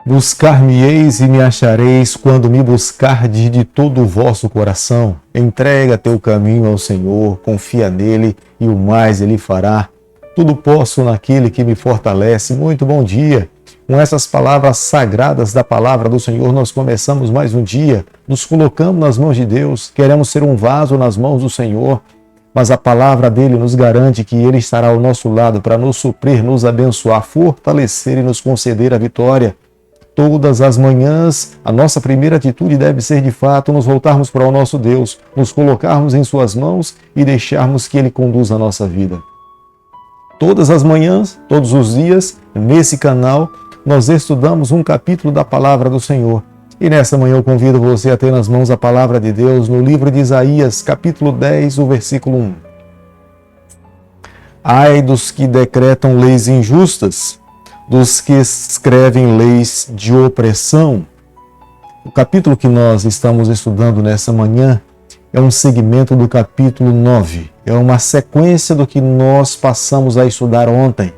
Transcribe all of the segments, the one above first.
Buscar-me-eis e me achareis quando me buscardes de todo o vosso coração. Entrega teu caminho ao Senhor, confia nele e o mais ele fará. Tudo posso naquele que me fortalece. Muito bom dia. Com essas palavras sagradas da palavra do Senhor, nós começamos mais um dia. Nos colocamos nas mãos de Deus, queremos ser um vaso nas mãos do Senhor, mas a palavra dele nos garante que ele estará ao nosso lado para nos suprir, nos abençoar, fortalecer e nos conceder a vitória. Todas as manhãs, a nossa primeira atitude deve ser, de fato, nos voltarmos para o nosso Deus, nos colocarmos em suas mãos e deixarmos que ele conduza a nossa vida. Todas as manhãs, todos os dias, nesse canal, nós estudamos um capítulo da palavra do Senhor. E nessa manhã eu convido você a ter nas mãos a palavra de Deus no livro de Isaías, capítulo 10, o versículo 1. Ai dos que decretam leis injustas, dos que escrevem leis de opressão. O capítulo que nós estamos estudando nessa manhã é um segmento do capítulo 9. É uma sequência do que nós passamos a estudar ontem.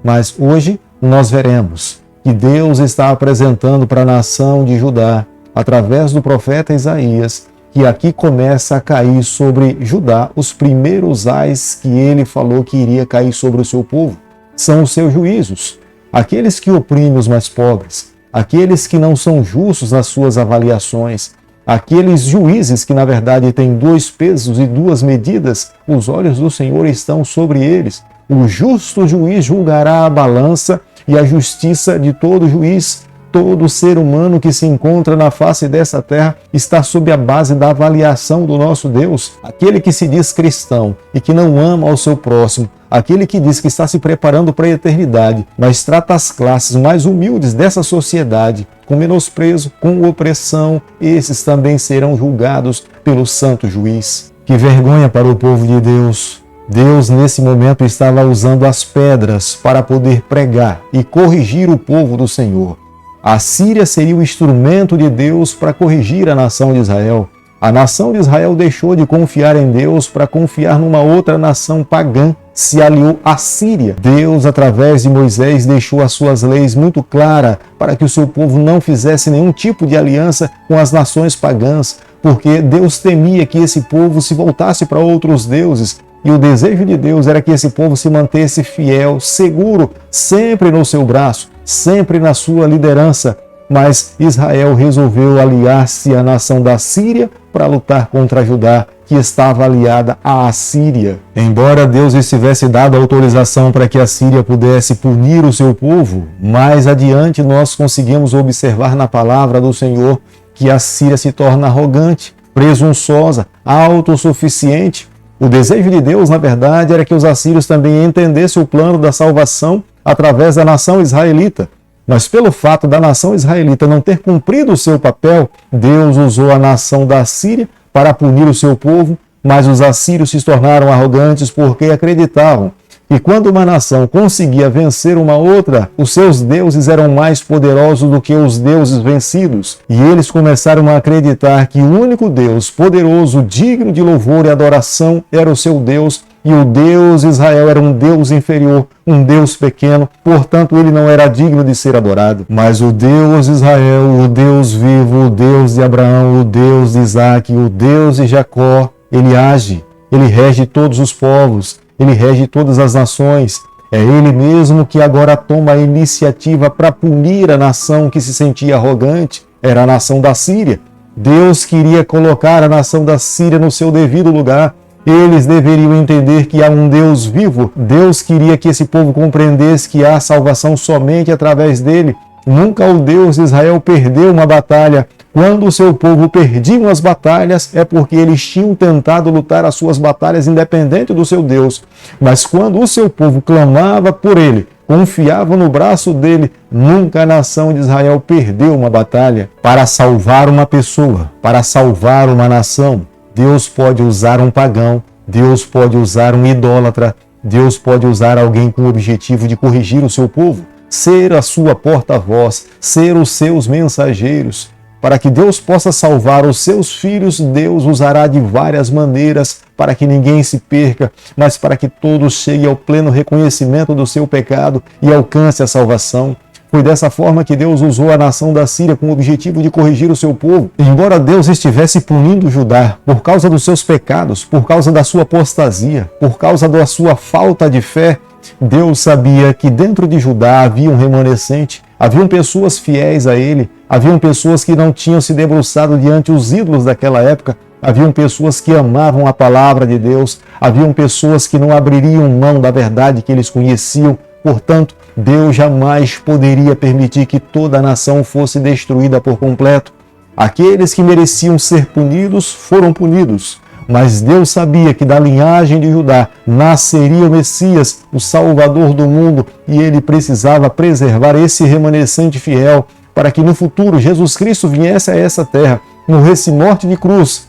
Mas hoje nós veremos que Deus está apresentando para a nação de Judá, através do profeta Isaías, que aqui começa a cair sobre Judá os primeiros ais que ele falou que iria cair sobre o seu povo. São os seus juízos. Aqueles que oprimem os mais pobres, aqueles que não são justos nas suas avaliações, aqueles juízes que na verdade têm dois pesos e duas medidas, os olhos do Senhor estão sobre eles. O justo juiz julgará a balança e a justiça de todo juiz. Todo ser humano que se encontra na face dessa terra está sob a base da avaliação do nosso Deus. Aquele que se diz cristão e que não ama ao seu próximo, aquele que diz que está se preparando para a eternidade, mas trata as classes mais humildes dessa sociedade com menosprezo, com opressão, esses também serão julgados pelo santo juiz. Que vergonha para o povo de Deus! Deus, nesse momento, estava usando as pedras para poder pregar e corrigir o povo do Senhor. A Síria seria o instrumento de Deus para corrigir a nação de Israel. A nação de Israel deixou de confiar em Deus para confiar numa outra nação pagã, se aliou à Síria. Deus, através de Moisés, deixou as suas leis muito claras para que o seu povo não fizesse nenhum tipo de aliança com as nações pagãs, porque Deus temia que esse povo se voltasse para outros deuses. E o desejo de Deus era que esse povo se mantesse fiel, seguro, sempre no seu braço, sempre na sua liderança. Mas Israel resolveu aliar-se à nação da Síria para lutar contra Judá, que estava aliada à Assíria. Embora Deus lhes tivesse dado autorização para que a Síria pudesse punir o seu povo, mais adiante nós conseguimos observar na palavra do Senhor que a Síria se torna arrogante, presunçosa, autossuficiente. O desejo de Deus, na verdade, era que os assírios também entendessem o plano da salvação através da nação israelita. Mas pelo fato da nação israelita não ter cumprido o seu papel, Deus usou a nação da Síria para punir o seu povo, mas os assírios se tornaram arrogantes porque acreditavam que quando uma nação conseguia vencer uma outra, os seus deuses eram mais poderosos do que os deuses vencidos. E eles começaram a acreditar que o único Deus poderoso, digno de louvor e adoração, era o seu Deus, e o Deus Israel era um Deus inferior, um Deus pequeno, portanto ele não era digno de ser adorado. Mas o Deus Israel, o Deus vivo, o Deus de Abraão, o Deus de Isaac, o Deus de Jacó, ele age, ele rege todos os povos, ele rege todas as nações. É ele mesmo que agora toma a iniciativa para punir a nação que se sentia arrogante, era a nação da Síria. Deus queria colocar a nação da Síria no seu devido lugar. Eles deveriam entender que há um Deus vivo. Deus queria que esse povo compreendesse que há salvação somente através dele. Nunca o Deus de Israel perdeu uma batalha. Quando o seu povo perdia as batalhas, é porque eles tinham tentado lutar as suas batalhas independente do seu Deus. Mas quando o seu povo clamava por ele, confiava no braço dele, nunca a nação de Israel perdeu uma batalha. Para salvar uma pessoa, para salvar uma nação, Deus pode usar um pagão, Deus pode usar um idólatra, Deus pode usar alguém com o objetivo de corrigir o seu povo, ser a sua porta-voz, ser os seus mensageiros. Para que Deus possa salvar os seus filhos, Deus usará de várias maneiras para que ninguém se perca, mas para que todos cheguem ao pleno reconhecimento do seu pecado e alcance a salvação. Foi dessa forma que Deus usou a nação da Síria com o objetivo de corrigir o seu povo. Embora Deus estivesse punindo Judá por causa dos seus pecados, por causa da sua apostasia, por causa da sua falta de fé, Deus sabia que dentro de Judá havia um remanescente, haviam pessoas fiéis a ele, haviam pessoas que não tinham se debruçado diante os ídolos daquela época, haviam pessoas que amavam a palavra de Deus, haviam pessoas que não abririam mão da verdade que eles conheciam. Portanto, Deus jamais poderia permitir que toda a nação fosse destruída por completo. Aqueles que mereciam ser punidos foram punidos, mas Deus sabia que da linhagem de Judá nasceria o Messias, o Salvador do mundo, e ele precisava preservar esse remanescente fiel para que no futuro Jesus Cristo viesse a essa terra, morresse morte de cruz,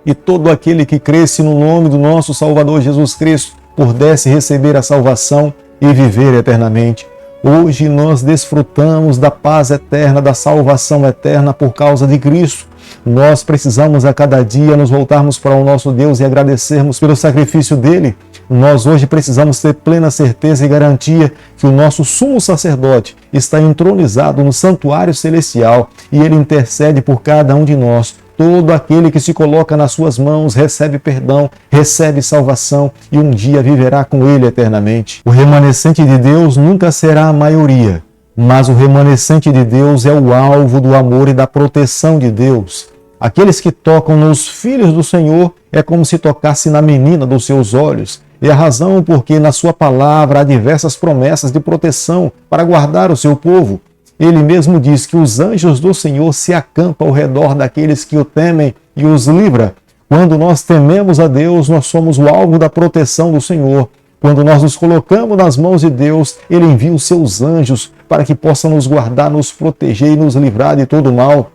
e todo aquele que cresce no nome do nosso Salvador Jesus Cristo pudesse receber a salvação e viver eternamente. Hoje nós desfrutamos da paz eterna, da salvação eterna por causa de Cristo. Nós precisamos a cada dia nos voltarmos para o nosso Deus e agradecermos pelo sacrifício dele. Nós hoje precisamos ter plena certeza e garantia que o nosso sumo sacerdote está entronizado no santuário celestial e ele intercede por cada um de nós. Todo aquele que se coloca nas suas mãos recebe perdão, recebe salvação e um dia viverá com ele eternamente. O remanescente de Deus nunca será a maioria, mas o remanescente de Deus é o alvo do amor e da proteção de Deus. Aqueles que tocam nos filhos do Senhor é como se tocasse na menina dos seus olhos. É a razão porque na sua palavra há diversas promessas de proteção para guardar o seu povo. Ele mesmo diz que os anjos do Senhor se acampam ao redor daqueles que o temem e os livra. Quando nós tememos a Deus, nós somos o alvo da proteção do Senhor. Quando nós nos colocamos nas mãos de Deus, Ele envia os seus anjos para que possam nos guardar, nos proteger e nos livrar de todo mal.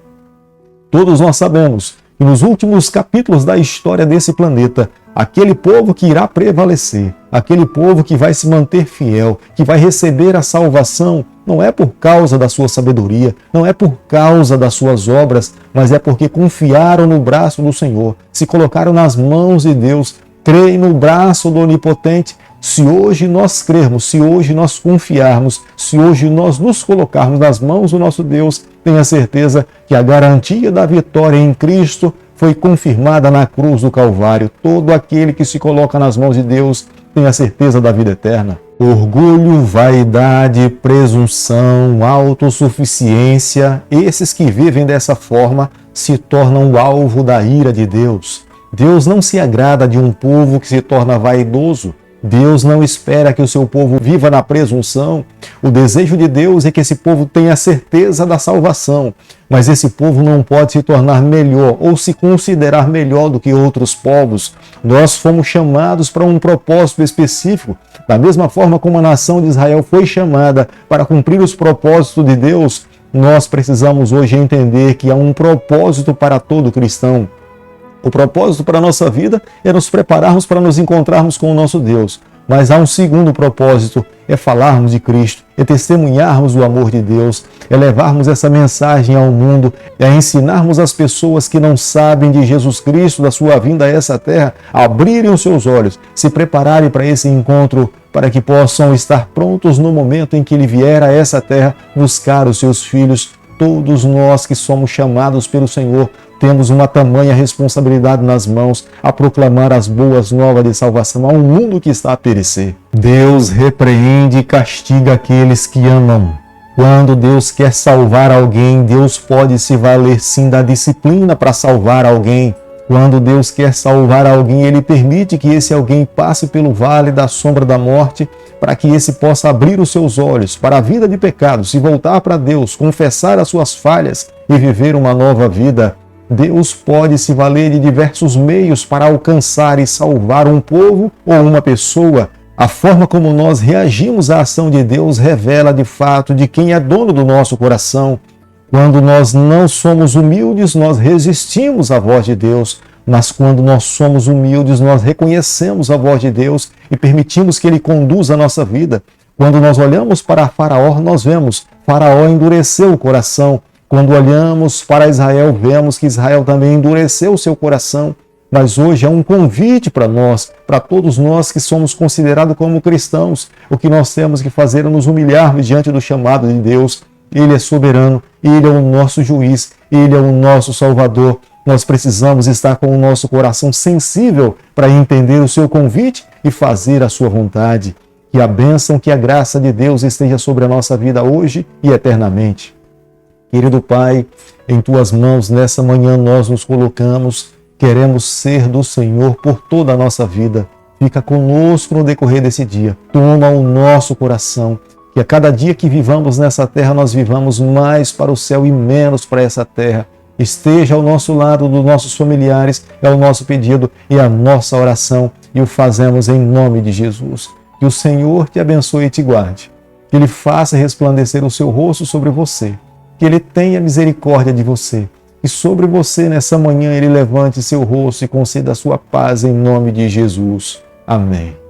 Todos nós sabemos que nos últimos capítulos da história desse planeta, aquele povo que irá prevalecer, aquele povo que vai se manter fiel, que vai receber a salvação, não é por causa da sua sabedoria, não é por causa das suas obras, mas é porque confiaram no braço do Senhor, se colocaram nas mãos de Deus, creem no braço do Onipotente. Se hoje nós crermos, se hoje nós confiarmos, se hoje nós nos colocarmos nas mãos do nosso Deus, tenha certeza que a garantia da vitória em Cristo foi confirmada na cruz do Calvário. Todo aquele que se coloca nas mãos de Deus tem a certeza da vida eterna. Orgulho, vaidade, presunção, autossuficiência, esses que vivem dessa forma se tornam o alvo da ira de Deus. Deus não se agrada de um povo que se torna vaidoso. Deus não espera que o seu povo viva na presunção. O desejo de Deus é que esse povo tenha certeza da salvação, mas esse povo não pode se tornar melhor ou se considerar melhor do que outros povos. Nós fomos chamados para um propósito específico, da mesma forma como a nação de Israel foi chamada para cumprir os propósitos de Deus. Nós precisamos hoje entender que há um propósito para todo cristão. O propósito para a nossa vida é nos prepararmos para nos encontrarmos com o nosso Deus. Mas há um segundo propósito, é falarmos de Cristo, é testemunharmos o amor de Deus, é levarmos essa mensagem ao mundo, é ensinarmos as pessoas que não sabem de Jesus Cristo, da sua vinda a essa terra, a abrirem os seus olhos, se prepararem para esse encontro, para que possam estar prontos no momento em que Ele vier a essa terra buscar os seus filhos. Todos nós que somos chamados pelo Senhor temos uma tamanha responsabilidade nas mãos a proclamar as boas novas de salvação a um mundo que está a perecer. Deus repreende e castiga aqueles que amam. Quando Deus quer salvar alguém, Deus pode se valer sim da disciplina para salvar alguém. Quando Deus quer salvar alguém, Ele permite que esse alguém passe pelo vale da sombra da morte, para que esse possa abrir os seus olhos para a vida de pecado, se voltar para Deus, confessar as suas falhas e viver uma nova vida. Deus pode se valer de diversos meios para alcançar e salvar um povo ou uma pessoa. A forma como nós reagimos à ação de Deus revela de fato de quem é dono do nosso coração. Quando nós não somos humildes, nós resistimos à voz de Deus. Mas quando nós somos humildes, nós reconhecemos a voz de Deus e permitimos que Ele conduza a nossa vida. Quando nós olhamos para Faraó, nós vemos Faraó endureceu o coração. Quando olhamos para Israel, vemos que Israel também endureceu o seu coração. mas hoje é um convite para nós, para todos nós que somos considerados como cristãos. O que nós temos que fazer é nos humilharmos diante do chamado de Deus. Ele é soberano, Ele é o nosso juiz, Ele é o nosso Salvador. Nós precisamos estar com o nosso coração sensível para entender o seu convite e fazer a sua vontade. Que a bênção, que a graça de Deus esteja sobre a nossa vida hoje e eternamente. Querido Pai, em Tuas mãos nessa manhã nós nos colocamos, queremos ser do Senhor por toda a nossa vida. Fica conosco no decorrer desse dia. Toma o nosso coração. Que a cada dia que vivamos nessa terra, nós vivamos mais para o céu e menos para essa terra. Esteja ao nosso lado dos nossos familiares, é o nosso pedido e a nossa oração, e o fazemos em nome de Jesus. Que o Senhor te abençoe e te guarde. Que Ele faça resplandecer o seu rosto sobre você. Que Ele tenha misericórdia de você. E sobre você, nessa manhã, Ele levante seu rosto e conceda a sua paz em nome de Jesus. Amém.